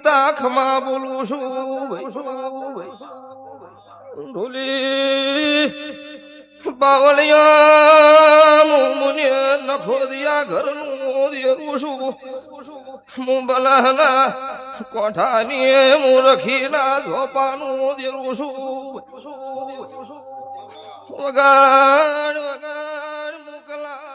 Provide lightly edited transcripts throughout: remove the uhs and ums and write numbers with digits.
કરતા ખમા બોલું છું ઢોલી બાવળિયા મુને નખો દિયા ઘરનું દેરું છું હું બલાના કોઠાની હું રખીના ઝોપાનું દેરું છું વગાડ વગાડ મોકલા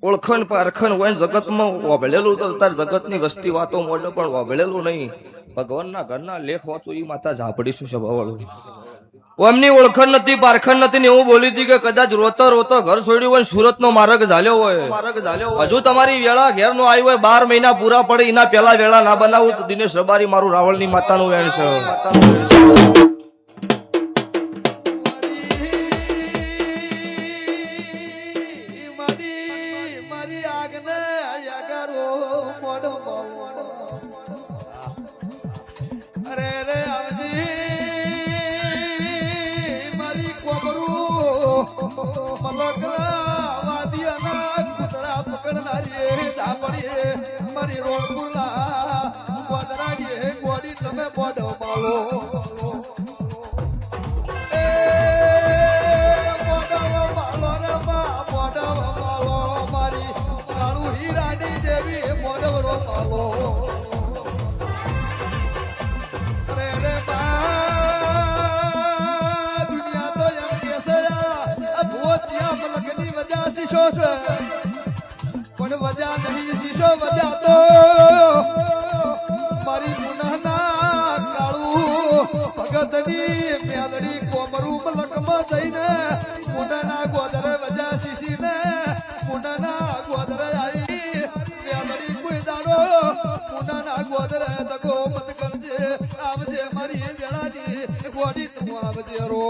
ઓળખણ પારખણ હોય જગતમાં વાભળેલું તો તાર જગતની વસ્તી વાતો મોઢે પણ વાભળેલું નહીં ભગવાનના ઘરના લેખ વાતો એ માતા ઝાપડીશું સભાવાળું એમની ઓળખણ નથી પારખણ નથી ને એવું બોલી હતી કે કદાચ રોતો રોતો ઘર છોડ્યું હોય સુરત નો માર્ગ ઝાલ્યો હોય હજુ તમારી વેળા ઘેર નો આવી હોય 12 મહિના પૂરા પડે એના પેલા વેળા ના બનાવું તો દિનેશ રબારી મારું રાવળની માતાનું વેણ છે મારી રોડ પુલા ગોદરાડીએ ગોડી તમે બોડો માલો મારી કાળુ હીરાની દેવી મોડવડો માલો રે રે દુનિયા તો એમ કે છે આ ભૂતિયા મલકની વજા શીશો છે પણ વજા નહીં શીશો વજા તો મારી પુનઃના કાળું ભગતની મેદડી કોમરું મલકમાં જઈને પુનઃના ગોદરે વજા શીશીને પુનઃના ગોદરે આવી મેદડી કોઈ દાડો પુનઃના ગોદરે તકો મત કરજે આવજે મારી વેળાજી ગોડી તું આવજે રો